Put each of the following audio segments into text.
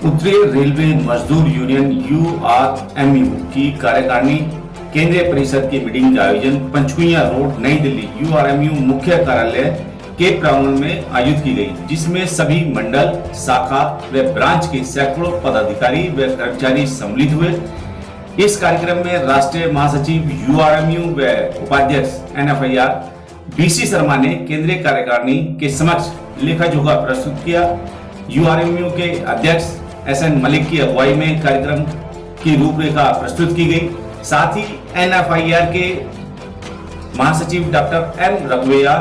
उत्तरी रेलवे मजदूर union URMU की कार्यकारिणी केंद्रीय परिषद की मीटिंग का आयोजन पंचकुइया रोड नई दिल्ली URMU मुख्य कार्यालय के प्रांगण में आयोजित की गई, जिसमें सभी मंडल, शाखा व ब्रांच के सैकड़ों पदाधिकारी व कर्मचारी सम्मिलित हुए। इस कार्यक्रम में राष्ट्रीय महासचिव URMU व उपाध्यक्ष NFIR BC शर्मा ने केंद्रीय कार्यकारिणी के समक्ष लेखा जोखा प्रस्तुत किया। URMU के अध्यक्ष SN मलिक की अगुवाई में कार्यक्रम की रूपरेखा प्रस्तुत की गई। साथ ही NFIR के महासचिव डॉक्टर M रघुवैया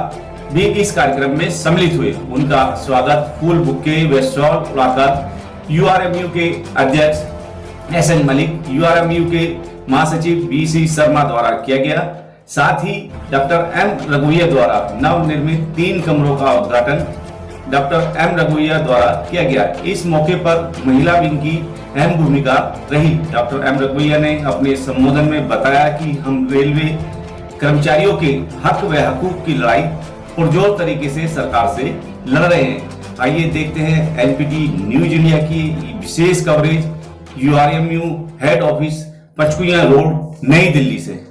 भी इस कार्यक्रम में सम्मिलित हुए। उनका स्वागत फूल बुक्के व शॉल उड़ाकर URMU के अध्यक्ष SN मलिक, URMU के महासचिव BC शर्मा द्वारा किया गया। साथ ही डॉक्टर M रघुवैया द्वारा नवनिर्मित 3 कमरों का उद्घाटन डॉक्टर M रघुवैया द्वारा किया गया। इस मौके पर महिला विंग की अहम भूमिका रही। डॉक्टर M रघुवैया ने अपने संबोधन में बताया कि हम रेलवे कर्मचारियों के हक व हकूक की लड़ाई पुरजोर तरीके से सरकार से लड़ रहे हैं। आइए देखते हैं LPT न्यूज इंडिया की विशेष coverage URMU head office Panchkuian road Nai Delhi से।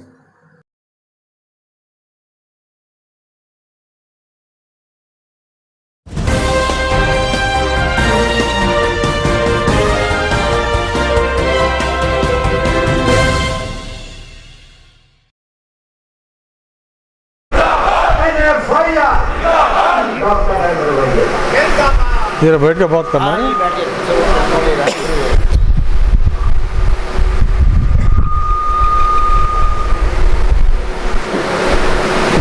जरा बैठ के बात करना है।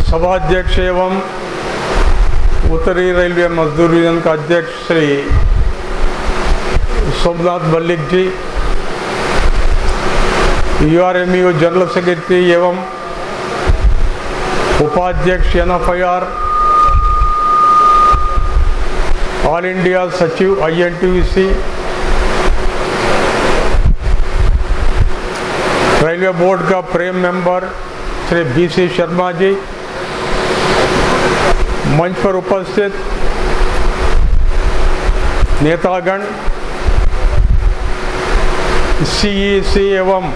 सभाध्यक्ष एवं उत्तरी रेलवे मजदूर यूनियन का अध्यक्ष श्री सोमनाथ मल्लिक जी, URMU जनरल सेक्रेटरी एवं उपाध्यक्ष NFIR, ऑल इंडिया सचिव INTUC, रेलवे बोर्ड का प्रेम मेंबर श्री BC शर्मा जी, मंच पर उपस्थित नेतागण, CEC एवं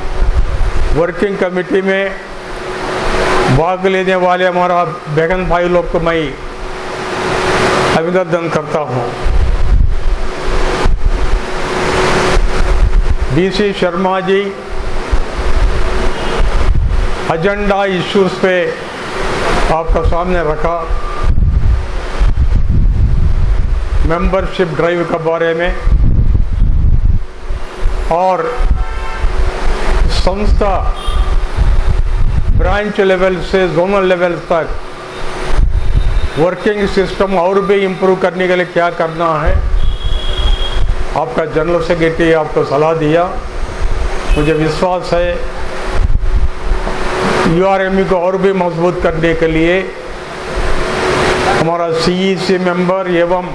वर्किंग कमेटी में भाग लेने वाले हमारा बहन भाई लोग को मैं अभिनंदन करता हूँ। BC Sharma ji agenda issues पे आपका सामने रखा, मेंबरशिप ड्राइव के बारे में और संस्था ब्रांच लेवल से जोनल लेवल तक वर्किंग सिस्टम और भी इम्प्रूव करने के लिए क्या करना है। आपका जनरल सेक्रेटरी आपको सलाह दिया। मुझे विश्वास है URMU को और भी मजबूत करने के लिए हमारा CEC मेंबर एवं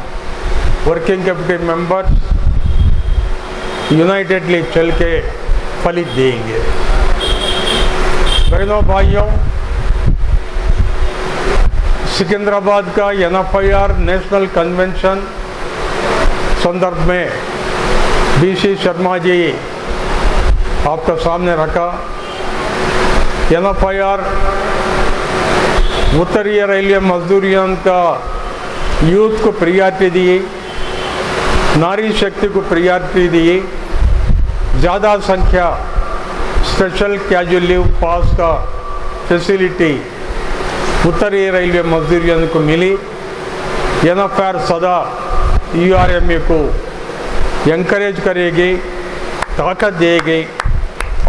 वर्किंग कमेटी मेंबर यूनाइटेडली चल के फलित देंगे। बहनों भाइयों, सिकंदराबाद का NFIR नेशनल कन्वेंशन संदर्भ में BC शर्मा जी आपका सामने रखा। NFIR उत्तरी रेलवे मजदूर यूनियन का यूथ को प्रियॉरिटी दी, नारी शक्ति को प्रियॉरिटी दी, ज़्यादा संख्या स्पेशल कैजुअल लीव पास का फैसिलिटी उत्तरी रेलवे मजदूर यूनियन को मिली। NFIR सदा URMU को एनकरेज करेगी, ताकत देगी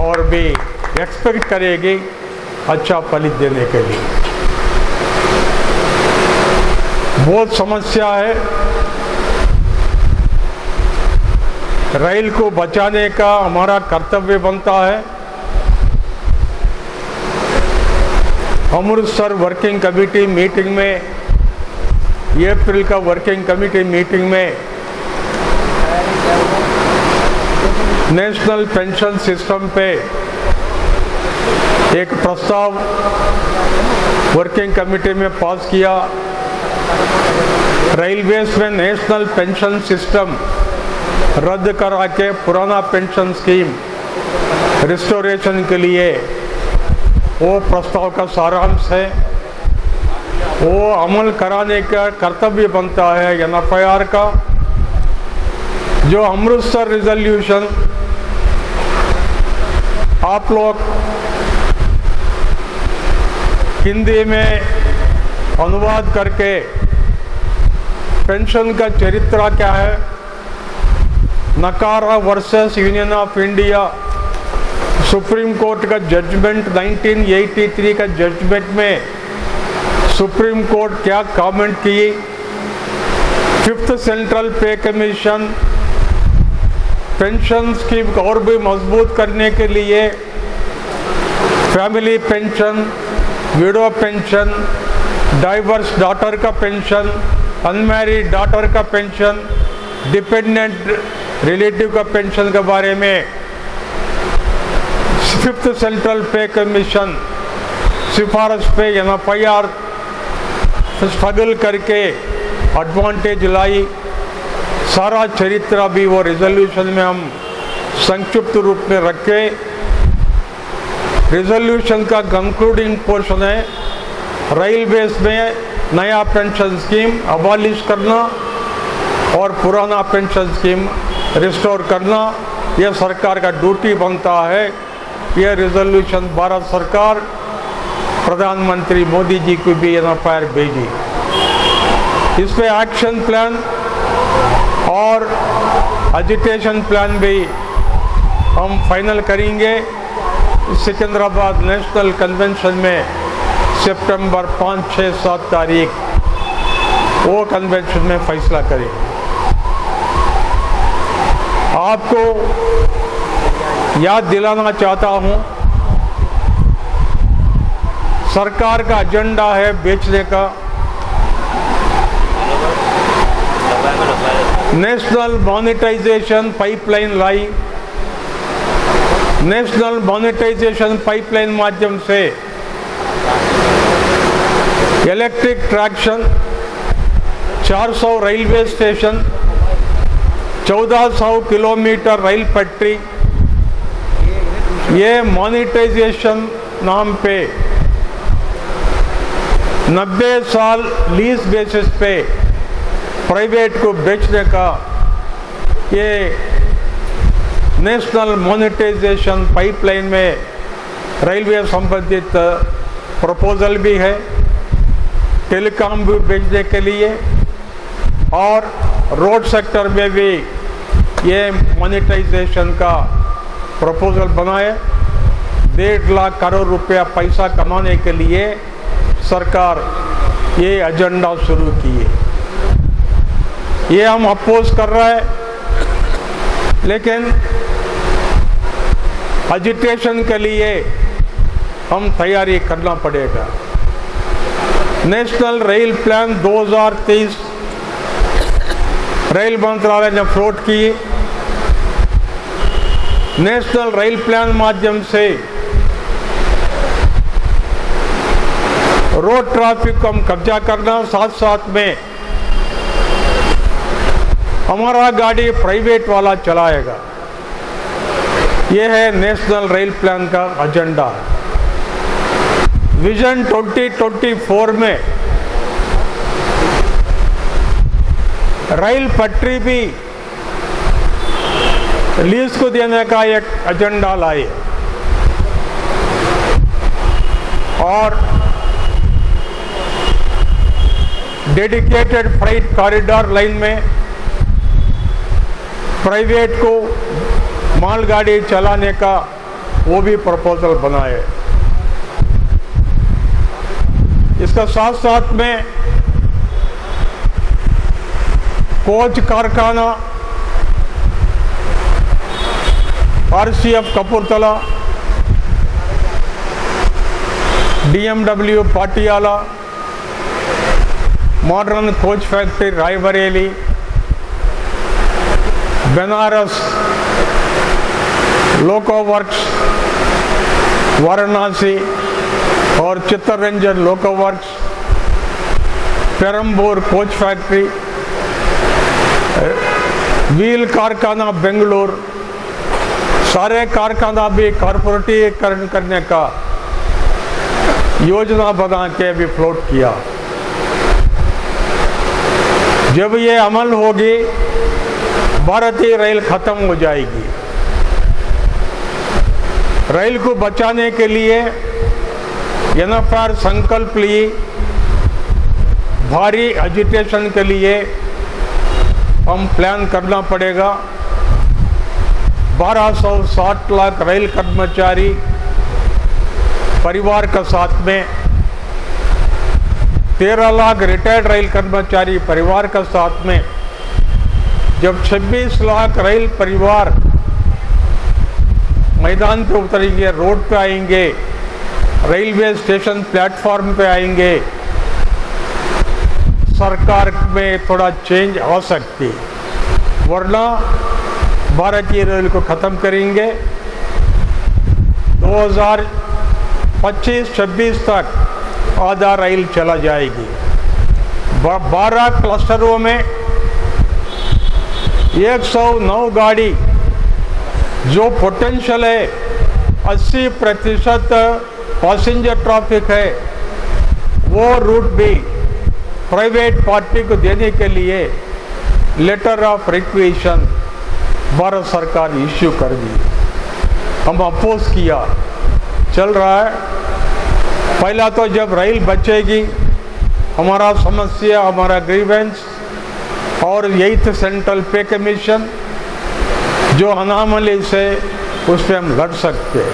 और भी एक्सपेक्ट करेगी अच्छा फलित देने के लिए। बहुत समस्या है, रेल को बचाने का हमारा कर्तव्य बनता है। अमृतसर वर्किंग कमेटी मीटिंग में, अप्रैल का वर्किंग कमेटी मीटिंग में नेशनल पेंशन सिस्टम पे एक प्रस्ताव वर्किंग कमेटी में पास किया। रेलवेज में नेशनल पेंशन सिस्टम रद्द करा के पुराना पेंशन स्कीम रिस्टोरेशन के लिए वो प्रस्ताव का सारांश है। वो अमल कराने का कर्तव्य बनता है NFIR का। जो अमृतसर रिजोल्यूशन आप लोग हिंदी में अनुवाद करके पेंशन का चरित्र क्या है, नकारा versus union of India, supreme court का जजमेंट 1983 का जजमेंट में सुप्रीम कोर्ट क्या कमेंट की, 5th सेंट्रल पे कमीशन पेंशन स्कीम को और भी मजबूत करने के लिए family pension, window pension, diverse daughter का पेंशन, अनमैरिड डॉटर का पेंशन, डिपेंडेंट रिलेटिव का पेंशन के बारे में 5th सेंट्रल पे कमीशन सिफारिश पे NFIR स्ट्रगल करके एडवांटेज लाई। सारा चरित्र भी वो रिजोल्यूशन में हम संक्षिप्त रूप में रखे। रिजोल्यूशन का कंक्लूडिंग पोर्शन है, रेलवेज में नया पेंशन स्कीम अबॉलिश करना और पुराना पेंशन स्कीम रिस्टोर करना, यह सरकार का ड्यूटी बनता है। यह रिजोल्यूशन भारत सरकार प्रधानमंत्री मोदी जी को भी NFIR भेजी। इस पे एक्शन प्लान और एजिटेशन प्लान भी हम फाइनल करेंगे। सिकंदराबाद नेशनल कन्वेंशन में सितंबर 5, 6, 7 तारीख वो कन्वेंशन में फैसला करेंगे। आपको याद दिलाना चाहता हूं, सरकार का एजेंडा है बेचने का। नेशनल मॉनेटाइजेशन पाइपलाइन लाई। नेशनल मॉनेटाइजेशन पाइपलाइन माध्यम से electric traction, 400 railway station, 1400 kilometre rail पटरी, ये मॉनेटाइजेशन नाम पे 90 साल लीज बेसिस पे प्राइवेट को बेचने का ये नेशनल मॉनेटाइजेशन पाइपलाइन में रेलवे संबंधित प्रपोजल भी है। टेलीकॉम भी बेचने के लिए और रोड सेक्टर में भी ये मॉनेटाइजेशन का प्रपोजल बनाए। 1.5 लाख करोड़ रुपया पैसा कमाने के लिए सरकार ये एजेंडा शुरू किए। ये हम अपोज कर रहे हैं, लेकिन एजिटेशन के लिए हम तैयारी करना पड़ेगा। नेशनल रेल प्लान 2023 रेल मंत्रालय ने फ्लोट की। नेशनल रेल प्लान माध्यम से रोड ट्रैफिक को हम कब्जा करना, साथ साथ में हमारा गाड़ी प्राइवेट वाला चलाएगा। यह है नेशनल रेल प्लान का एजेंडा। विजन 2024 में रेल पटरी भी लीज को देने का एक एजेंडा लाए और डेडिकेटेड फ्रेट कॉरिडोर लाइन में प्राइवेट को मालगाड़ी चलाने का वो भी प्रपोजल बनाए। इसका साथ साथ में कोच कारखाना RCF Kapurthala, DMW Patiala, modern coach factory Raebareli, Banaras loco works Varanasi और Chittaranjan loco works, Perambur coach factory, wheel कारखाना बेंगलुरु, सारे कारखाना भी कॉर्पोरेटीकरण करने का योजना बना के भी फ्लोट किया। जब ये अमल होगी, भारतीय रेल खत्म हो जाएगी। रेल को बचाने के लिए एनएफआर संकल्प ली, भारी एजिटेशन के लिए हम प्लान करना पड़ेगा। 1260 लाख रेल कर्मचारी परिवार के साथ में, 13 लाख रिटायर्ड रेल कर्मचारी परिवार के साथ में, जब 26 लाख रेल परिवार मैदान पे उतरेंगे, रोड पे आएंगे, रेलवे स्टेशन प्लेटफॉर्म पे आएंगे, सरकार में थोड़ा चेंज आ सकती, वरना भारतीय रेल को खत्म करेंगे। 2025-26 तक आधा रेल चला जाएगी। 12 क्लस्टरों में 109 गाड़ी जो पोटेंशियल है, 80% पैसेंजर ट्रैफिक है, वो रूट भी प्राइवेट पार्टी को देने के लिए लेटर ऑफ रिक्वेशन भारत सरकार ने इश्यू कर दी। हम अपोज किया, चल रहा है। पहला तो जब रेल बचेगी, हमारा समस्या, हमारा ग्रीवेंस और 8th सेंट्रल पे कमीशन जो अनामली से उस पर हम लड़ सकते।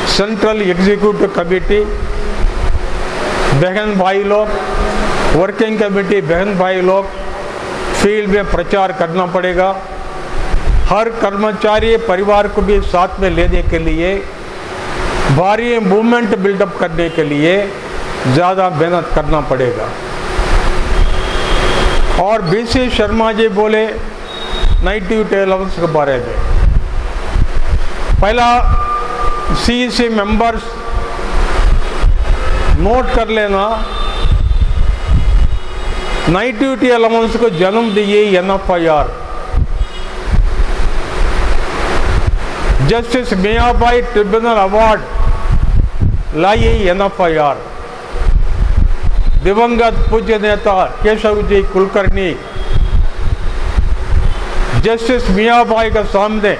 सेंट्रल एग्जीक्यूटिव कमेटी बहन भाई लोग, वर्किंग कमेटी बहन भाई लोग फील्ड में प्रचार करना पड़ेगा। हर कर्मचारी परिवार को भी साथ में लेने के लिए, भारी मूवमेंट बिल्डअप करने के लिए ज़्यादा मेहनत करना पड़ेगा। और बीसी शर्मा जी बोले नाइट ड्यूटी अलाउंस के बारे में। पहला सीईसी मेंबर्स नोट कर लेना, नाइट ड्यूटी अलाउंस को जन्म दिए NFIR. Justice Miabhoy tribunal award लाई एनएफआईआर। दिवंगत पूज्य नेता केशव जी कुलकर्णी जस्टिस मियाबाई के सामने,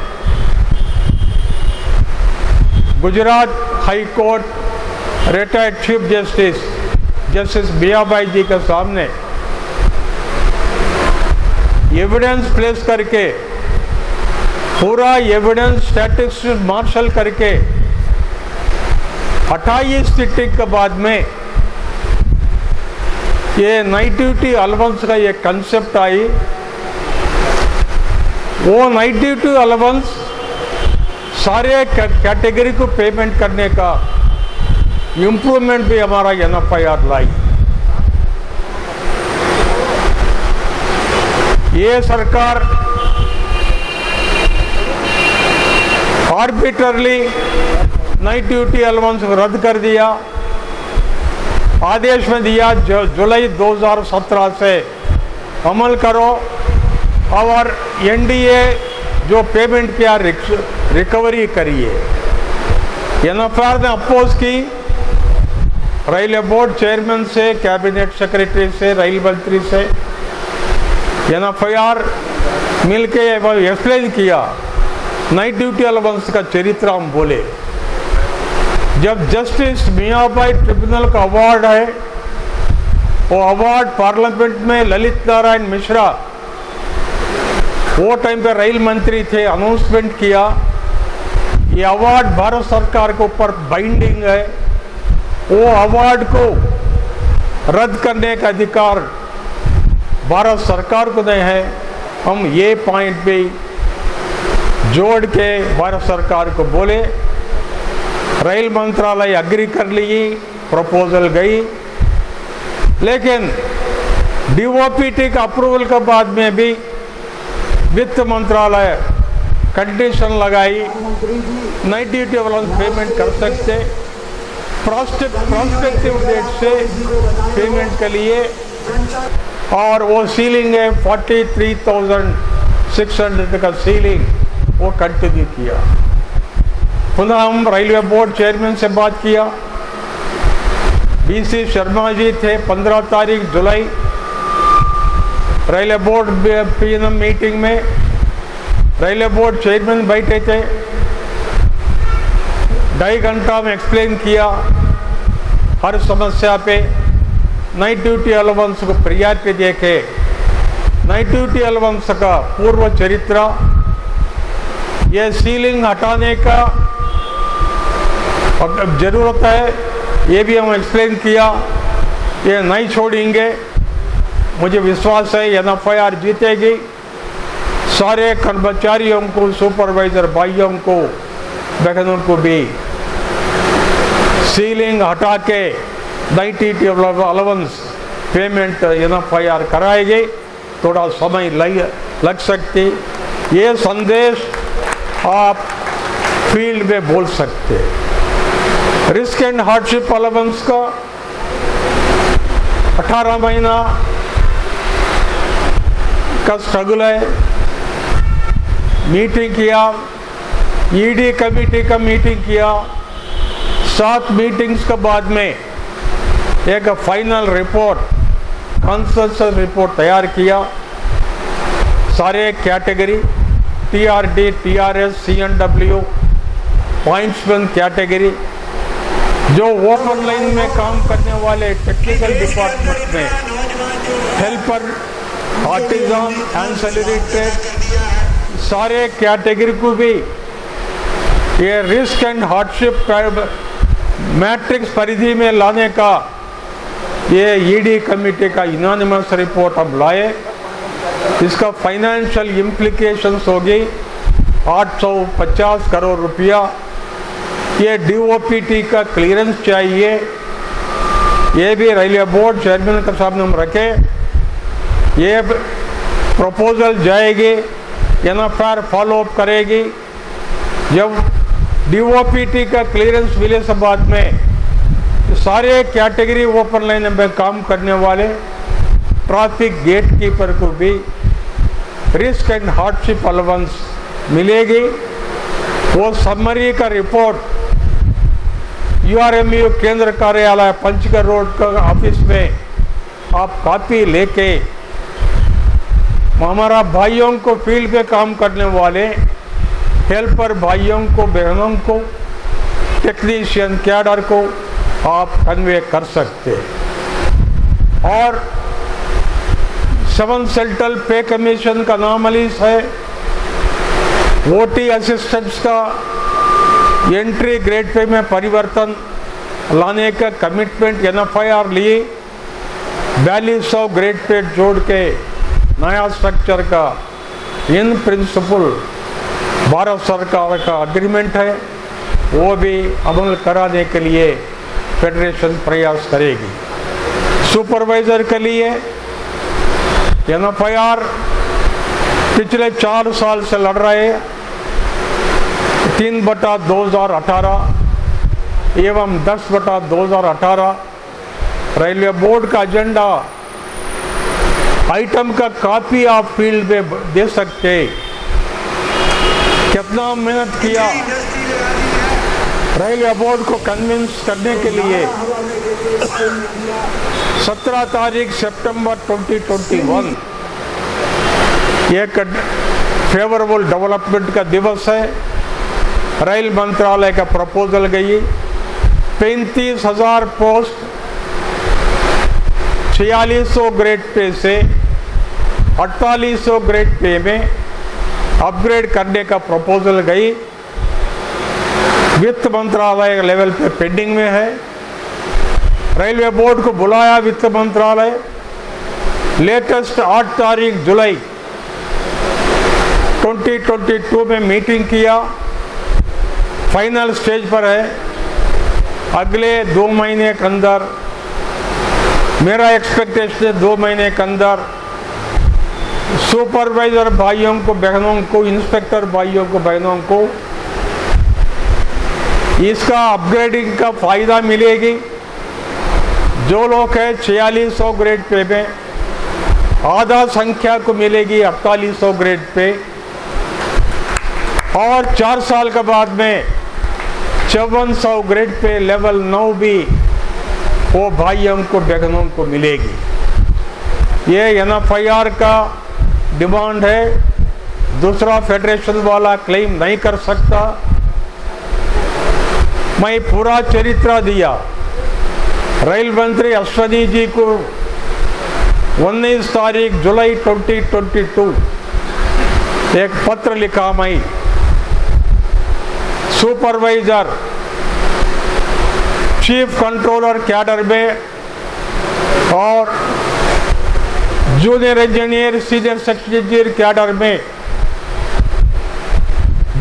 Gujarat high court retired chief justice justice Miabhoy ji के सामने एविडेंस प्लेस करके, पूरा एविडेंस स्टैटिक्स मार्शल करके 28 सिटिंग के बाद में ये नाइट ड्यूटी अलाउंस का ये कंसेप्ट आई। वो नाइट ड्यूटी अलाउंस सारे कैटेगरी को पेमेंट करने का इम्प्रूवमेंट भी हमारा एनएफआईआर लाई। ये सरकार आर्बिट्रली नाइट ड्यूटी अलाउंस को रद्द कर दिया। आदेश में दिया जुलाई 2017 से अमल करो और एनडीए जो पेमेंट किया रिकवरी करिए। एनएफआर ने अपोज की, रेलवे बोर्ड चेयरमैन से, कैबिनेट सेक्रेटरी से, रेल मंत्री से एनएफआईआर मिलके एक्सप्लेन किया। नाइट ड्यूटी अलाउंस का चरित्र हम बोले। जब जस्टिस मियाबाई ट्रिब्यूनल का अवार्ड है, वो अवार्ड पार्लियामेंट में ललित नारायण मिश्रा वो टाइम पे रेल मंत्री थे, अनाउंसमेंट किया। ये अवार्ड भारत सरकार के ऊपर बाइंडिंग है। वो अवार्ड को रद्द करने का अधिकार भारत सरकार को नहीं है। हम ये पॉइंट भी जोड़ के भारत सरकार को बोले। रेल मंत्रालय अग्री कर ली, प्रपोजल गई, लेकिन डीओपीटी का अप्रूवल के बाद में भी वित्त मंत्रालय कंडीशन लगाई, नाइट ड्यूटी अलाउंस पेमेंट कर सकते, प्रोस्पेक्टिव डेट से पेमेंट के लिए, और वो सीलिंग है 600 का सीलिंग वो कंटिन्यू किया। पुनः हम रेलवे बोर्ड चेयरमैन से बात किया। BC शर्मा जी थे। 15 तारीख जुलाई रेलवे बोर्ड PNM मीटिंग में रेलवे बोर्ड चेयरमैन बैठे थे। 2.5 घंटा में एक्सप्लेन किया हर समस्या पे। नाइट ड्यूटी अलाउंस को प्रियॉरिटी देके नाइट ड्यूटी अलाउंस का पूर्व चरित्र, ये सीलिंग हटाने का जरूरत है, ये भी हम एक्सप्लेन किया। ये नहीं छोड़ेंगे, मुझे विश्वास है NFIR जीतेगी। सारे कर्मचारियों को, सुपरवाइजर भाइयों को, बहनों को भी सीलिंग हटा के night duty allowance payment NFIR कराएगी। थोड़ा समय लग सकती, ये संदेश आप फील्ड में बोल सकते। रिस्क एंड हार्डशिप अलाउंस का 18 महीना का स्ट्रगल है। मीटिंग किया, ED कमेटी का मीटिंग किया। 7 मीटिंग्स के बाद में एक फाइनल रिपोर्ट, कंसेंसस रिपोर्ट तैयार किया। सारे category TRD, TRS, CNW, pointsman category, जो ओपन लाइन में काम करने वाले टेक्निकल डिपार्टमेंट में हेल्पर, आर्टिजन, एंसिलरी ट्रेड, सारे कैटेगरी को भी ये रिस्क एंड हार्डशिप मैट्रिक्स परिधि में लाने का ये ED कमेटी का यूनानिमस रिपोर्ट हम लाए। इसका फाइनेंशियल इम्प्लीकेशंस होगी 850 करोड़ रुपया। ये DOPT का क्लियरेंस चाहिए, ये भी रेलवे बोर्ड चेयरमैन के सामने हम रखे। ये प्रपोजल जाएगी, NFIR फॉलोअप करेगी। जब DOPT का क्लियरेंस मिले से बाद में सारे कैटेगरी ओपन लाइन में काम करने वाले ट्रैफिक गेट कीपर को भी रिस्क एंड हार्डशिप अलाउंस मिलेगी। वो समरी का रिपोर्ट URMU केंद्र कार्यालय पंचकर रोड का ऑफिस में आप कॉपी लेके हमारा भाइयों को, फील्ड पे काम करने वाले हेल्पर भाइयों को, बहनों को, टेक्नीशियन कैडर को आप कन्वे कर सकते। और 7 सेंट्रल पे कमीशन का अनॉमलीज है। OT असिस्टेंट्स का एंट्री ग्रेड पे में परिवर्तन लाने का कमिटमेंट NFIR लिए। 4200 ग्रेड पे जोड़ के नया स्ट्रक्चर का इन प्रिंसिपल भारत सरकार का एग्रीमेंट है, वो भी अमल कराने के लिए फेडरेशन प्रयास करेगी। सुपरवाइजर के लिए NFIR पिछले 4 साल से लड़ रहे हैं। 3/2018 एवं 10/2018 रेलवे बोर्ड का एजेंडा आइटम का कॉपी आप फील्ड में दे सकते। कितना मेहनत किया रेलवे बोर्ड को कन्विंस करने के लिए। 17 तारीख सितंबर 2021 एक फेवरेबल डेवलपमेंट का दिवस है। रेल मंत्रालय का प्रपोजल गई 35,000 पोस्ट 4600 ग्रेड पे से 4800 ग्रेड पे में अपग्रेड करने का प्रपोजल गई। वित्त मंत्रालय लेवल पे पेंडिंग में है। रेलवे बोर्ड को बुलाया वित्त मंत्रालय। लेटेस्ट 8 तारीख जुलाई 2022 में मीटिंग किया। फाइनल स्टेज पर है। अगले 2 महीने के अंदर मेरा एक्सपेक्टेशन है 2 महीने के अंदर सुपरवाइजर भाइयों को, बहनों को, इंस्पेक्टर भाइयों को, बहनों को इसका अपग्रेडिंग का फायदा मिलेगी। जो लोग है 4600 ग्रेड पे में आधा संख्या को मिलेगी 4800 ग्रेड पे, और 4 साल के बाद में 5400 ग्रेड पे लेवल 9 भी वो भाइयों को बहनों को मिलेगी। ये NFIR का डिमांड है, दूसरा फेडरेशन वाला क्लेम नहीं कर सकता। मैं पूरा चरित्र दिया। रेल मंत्री अश्वनी जी को 19 तारीख जुलाई 2022 एक पत्र लिखा। मैं सुपरवाइजर चीफ कंट्रोलर कैडर में और junior engineer senior secretary cadre में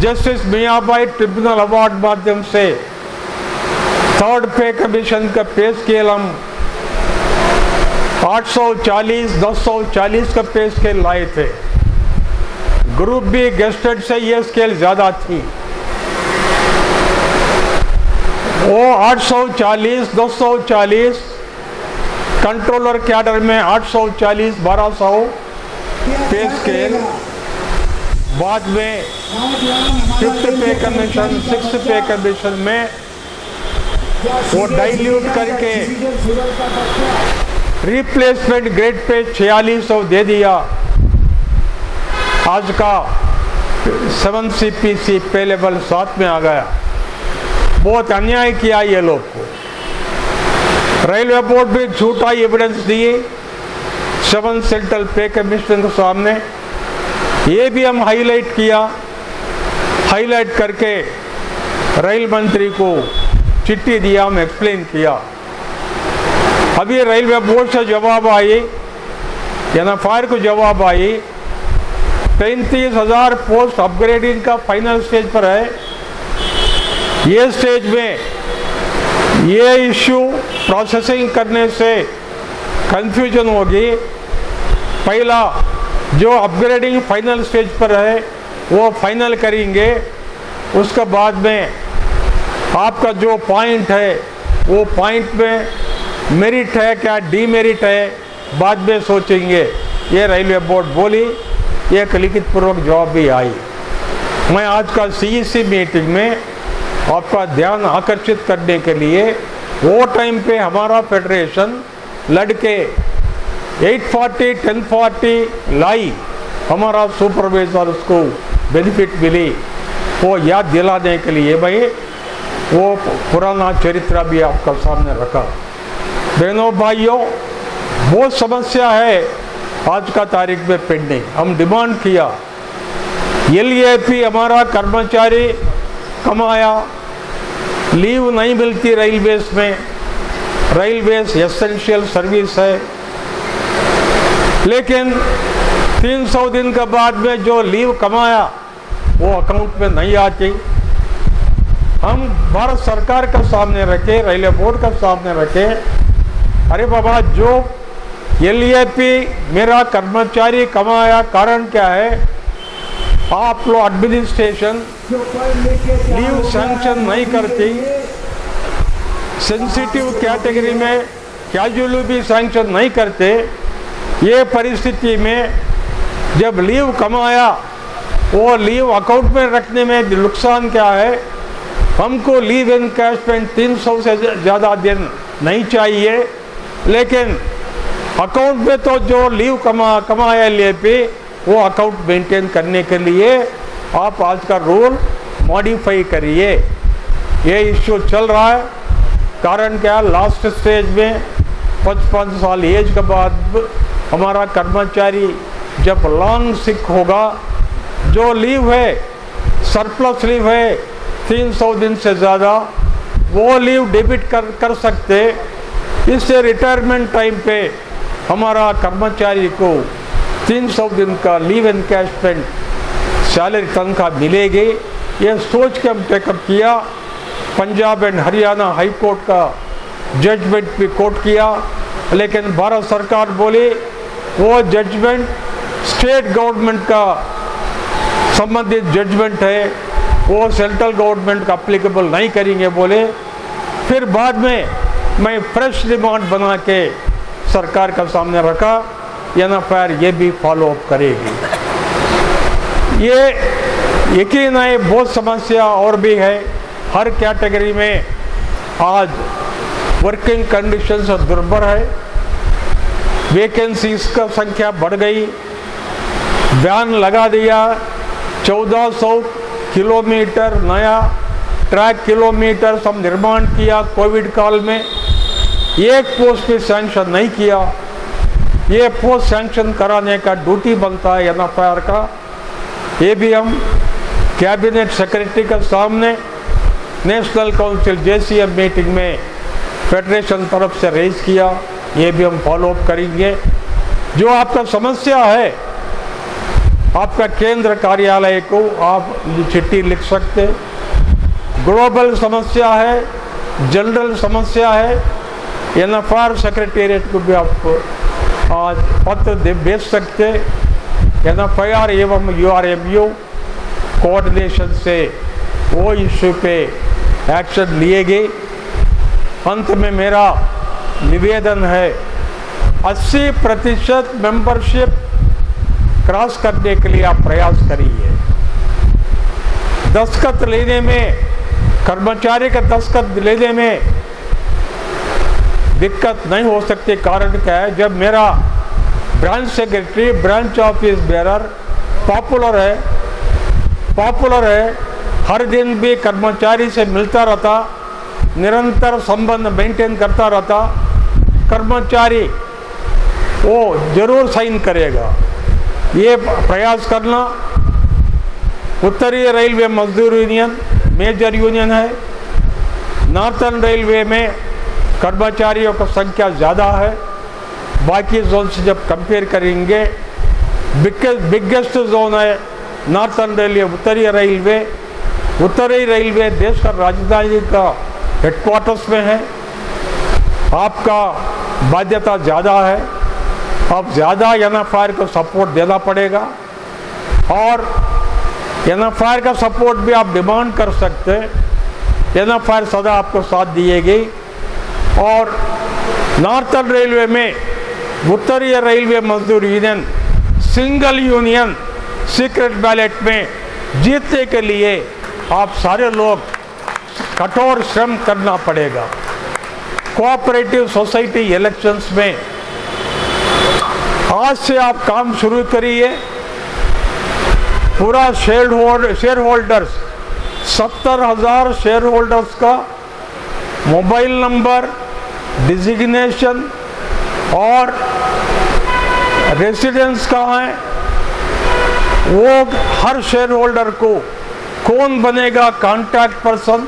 जस्टिस मियाँभाई ट्रिब्यूनल अवार्ड माध्यम से 3rd पे कमीशन का पे स्केल हम 840 940 का पे स्केल लाए थे। ग्रुप बी गेस्टेड से ये स्केल ज्यादा थी। वो 840 940 कंट्रोलर कैडर में 840 1200 पे स्केल, बाद में 5th पे कमीशन 6th पे कमीशन में वो डाइल्यूट करके रिप्लेसमेंट ग्रेड पे 4600 दे दिया। आज का 7 CPC पे लेवल 7 में आ गया। बहुत अन्याय किया ये लोग को। रेलवे बोर्ड भी झूठा एविडेंस दिए 7 सेंट्रल पे कमीशन के सामने। ये भी हम हाईलाइट किया, हाईलाइट करके रेल मंत्री को चिट्ठी दिया, हम एक्सप्लेन किया। अभी रेलवे बोर्ड से जवाब आई, NFIR को जवाब आई 35,000 पोस्ट अपग्रेडिंग का फाइनल स्टेज पर है। ये स्टेज में ये इश्यू प्रोसेसिंग करने से कंफ्यूजन होगी। पहला जो अपग्रेडिंग फाइनल स्टेज पर है वो फाइनल करेंगे, उसके बाद में आपका जो पॉइंट है वो पॉइंट में मेरिट है क्या डीमेरिट है बाद में सोचेंगे। ये रेलवे बोर्ड बोली, एक लिखित पूर्वक जवाब भी आई। मैं आज का CEC मीटिंग में आपका ध्यान आकर्षित करने के लिए वो टाइम पे हमारा फेडरेशन लड़के 840 1040 लाई, हमारा सुपरवाइजर उसको बेनिफिट मिली, वो याद दिलाने के लिए भाई वो पुराना चरित्र भी आपका सामने रखा। बहनों भाइयों, बहुत समस्या है आज का तारीख में पेंडिंग। हम डिमांड किया LAP हमारा कर्मचारी कमाया, लीव नहीं मिलती रेलवेज में, रेलवेज एसेंशियल सर्विस है, लेकिन 300 दिन के बाद में जो लीव कमाया वो अकाउंट में नहीं आती। हम भारत सरकार का सामने रखे, रेलवे बोर्ड का सामने रखे, अरे बाबा जो LAP मेरा कर्मचारी कमाया, कारण क्या है? आप लोग एडमिनिस्ट्रेशन लीव सैंक्शन नहीं करती, सेंसिटिव कैटेगरी में कैजुअल भी सैंक्शन नहीं करते। ये परिस्थिति में जब लीव कमाया वो लीव अकाउंट में रखने में नुकसान क्या है? हमको लीव एनकैशमेंट 300 से ज़्यादा दिन नहीं चाहिए, लेकिन अकाउंट में तो जो लीव कमाया LAP वो अकाउंट मेंटेन करने के लिए आप आज का रूल मॉडिफाई करिए। ये इश्यू चल रहा है। कारण क्या? लास्ट स्टेज में 55 साल एज के बाद हमारा कर्मचारी जब लॉन्ग सिक होगा, जो लीव है सरप्लस लीव है 300 दिन से ज़्यादा, वो लीव डेबिट कर सकते। इससे रिटायरमेंट टाइम पे हमारा कर्मचारी को 300 दिन का लीव एनकैशमेंट सैलरी तनख्वाह मिलेगी। ये सोच के हम टेकअप किया। Punjab and Haryana high court का जजमेंट भी कोर्ट किया, लेकिन भारत सरकार बोली वो जजमेंट स्टेट गवर्नमेंट का संबंधित जजमेंट है, वो सेंट्रल गवर्नमेंट का अप्लीकेबल नहीं करेंगे बोले। फिर बाद में मैं फ्रेश डिमांड बना के सरकार का सामने रखा। एनएफआईआर ये भी फॉलो अप करेगी। ये यकीन है बहुत समस्या और भी है। हर कैटेगरी में आज वर्किंग कंडीशंस दुर्भर है, वैकेंसीज का संख्या बढ़ गई, बैन लगा दिया, 1400 किलोमीटर नया ट्रैक किलोमीटर सब निर्माण किया कोविड काल में, एक पोस्ट भी सैंक्शन नहीं किया। ये पोस्ट सैंक्शन कराने का ड्यूटी बनता है एनएफआईआर का। ये भी हम कैबिनेट सेक्रेटरी के सामने नेशनल काउंसिल जेसीएम मीटिंग में फेडरेशन तरफ से रेज किया, ये भी हम फॉलो अप करेंगे। जो आपका समस्या है, आपका केंद्र कार्यालय को आप चिट्ठी लिख सकते। ग्लोबल समस्या है, जनरल समस्या है, एनएफआईआर सेक्रेटेरिएट को भी आप आज पत्र भेज सकते। एनएफआईआर एवं यूआरएमयू कोऑर्डिनेशन से वो इश्यू पे एक्शन लिए गए। अंत में मेरा निवेदन है, 80% मेंबरशिप क्रॉस करने के लिए आप प्रयास करिए। दस्तखत लेने में, कर्मचारी का दस्तखत लेने में दिक्कत नहीं हो सकती। कारण क्या है, जब मेरा branch secretary, branch office bearer popular है, हर दिन भी कर्मचारी से मिलता रहता, निरंतर संबंध मेंटेन करता रहता, कर्मचारी वो जरूर साइन करेगा। ये प्रयास करना। उत्तरीय रेलवे मजदूर यूनियन मेजर यूनियन है। नॉर्थर्न रेलवे में कर्मचारियों की संख्या ज़्यादा है। बाकी जोन से जब कंपेयर करेंगे, बिगेस्ट जोन है नॉर्थर्न रेलवे, उत्तरीय रेलवे। उत्तरी रेलवे देश का राजधानी का हेडक्वार्टर्स में है। आपका बाध्यता ज़्यादा है, अब ज़्यादा एनएफआईआर को सपोर्ट देना पड़ेगा। और एनएफआईआर का सपोर्ट भी आप डिमांड कर सकते हैं। एनएफआईआर सदा आपको साथ दिएगी। और नॉर्थर्न रेलवे में उत्तरीय रेलवे मजदूर union single union secret ballot में जीतने के लिए आप सारे लोग कठोर श्रम करना पड़ेगा। कोऑपरेटिव सोसाइटी इलेक्शंस में आज से आप काम शुरू करिए। पूरा शेयर होल्डर्स 70,000 शेयर होल्डर्स का मोबाइल नंबर, डिजिग्नेशन और रेसिडेंस कहाँ है, वो हर शेयर होल्डर को कौन बनेगा कांटेक्ट पर्सन,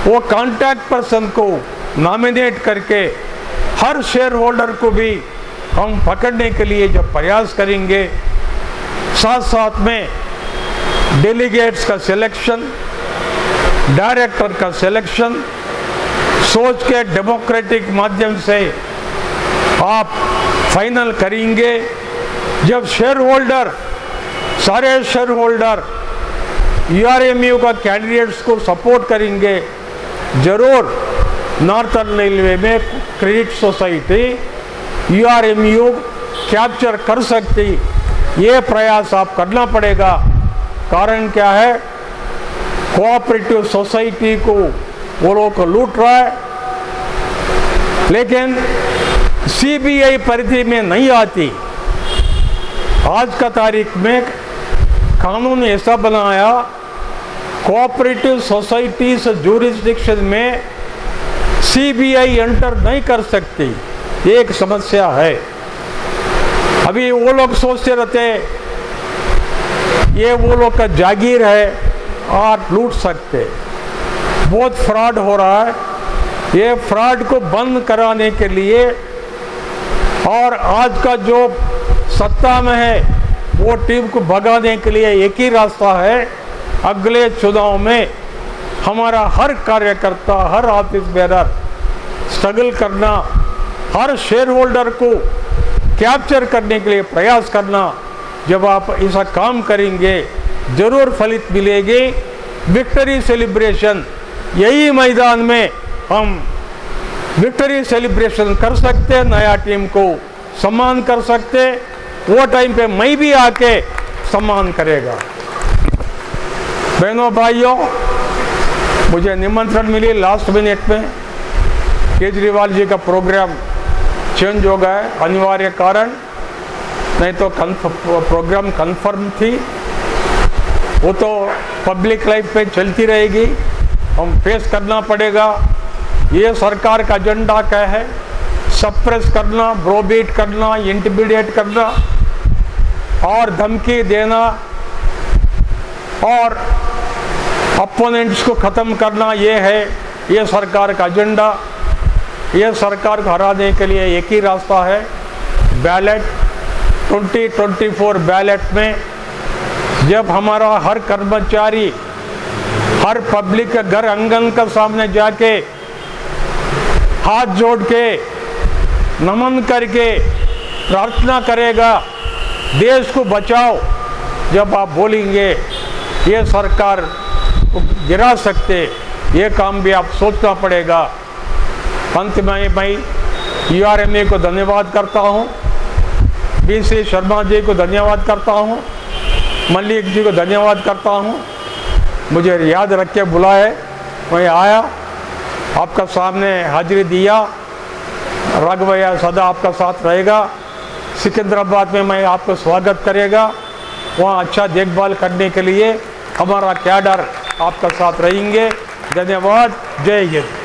वो कांटेक्ट पर्सन को नॉमिनेट करके हर शेयर होल्डर को भी हम पकड़ने के लिए जब प्रयास करेंगे, साथ साथ में डेलीगेट्स का सिलेक्शन, डायरेक्टर का सिलेक्शन सोच के डेमोक्रेटिक माध्यम से आप फाइनल करेंगे। जब शेयर होल्डर, सारे शेयर होल्डर यूआरएमयू का कैंडिडेट्स को सपोर्ट करेंगे, जरूर नॉर्थर्न रेलवे में क्रेडिट सोसाइटी यूआरएमयू कैप्चर कर सकती। ये प्रयास आप करना पड़ेगा। कारण क्या है, कोऑपरेटिव सोसाइटी को वो लोग लूट रहा है, लेकिन सीबीआई परिधि में नहीं आती। आज का तारीख में कानून ऐसा बनाया, कोऑपरेटिव सोसाइटीज ज्यूरिसडिक्शन में सीबीआई एंटर नहीं कर सकती। एक समस्या है। अभी वो लोग सोचते रहते ये वो लोग का जागीर है और लूट सकते। बहुत फ्रॉड हो रहा है। ये फ्रॉड को बंद कराने के लिए और आज का जो सत्ता में है वो टीम को भगाने के लिए एक ही रास्ता है, अगले चुनाव में हमारा हर कार्यकर्ता, हर ऑफिस बेरर स्ट्रगल करना, हर शेयर होल्डर को कैप्चर करने के लिए प्रयास करना। जब आप ऐसा काम करेंगे जरूर फलित मिलेगी। विक्ट्री सेलिब्रेशन, यही मैदान में हम विक्ट्री सेलिब्रेशन कर सकते हैं, नया टीम को सम्मान कर सकते, वो टाइम पे मैं भी आके सम्मान करेगा। बहनों भाइयों, मुझे निमंत्रण मिली लास्ट मिनट में, केजरीवाल जी का प्रोग्राम चेंज हो गया है अनिवार्य कारण, नहीं तो प्रोग्राम कंफर्म थी। वो तो पब्लिक लाइफ पे चलती रहेगी, हम फेस करना पड़ेगा। ये सरकार का एजेंडा क्या है? सप्रेस करना, ब्रोबीट करना, इंटिमिडेट करना और धमकी देना और अपोनेंट्स को ख़त्म करना, ये है ये सरकार का एजेंडा। ये सरकार को हराने के लिए एक ही रास्ता है, बैलेट। 2024 बैलेट में जब हमारा हर कर्मचारी हर पब्लिक के घर आंगन के सामने जाके हाथ जोड़ के नमन करके प्रार्थना करेगा, देश को बचाओ, जब आप बोलेंगे ये सरकार को गिरा सकते, ये काम भी आप सोचना पड़ेगा। अंत में मैं यूआरएमए को धन्यवाद करता हूँ, बीसी शर्मा जी को धन्यवाद करता हूँ, मलिक जी को धन्यवाद करता हूँ। मुझे याद रख के बुलाए, मैं आया, आपका सामने हाजिरी दिया। राघवैया सदा आपका साथ रहेगा। सिकंदराबाद में मैं आपको स्वागत करेगा, वहाँ अच्छा देखभाल करने के लिए हमारा कैडर आपका साथ रहेंगे। धन्यवाद। जय हिंद।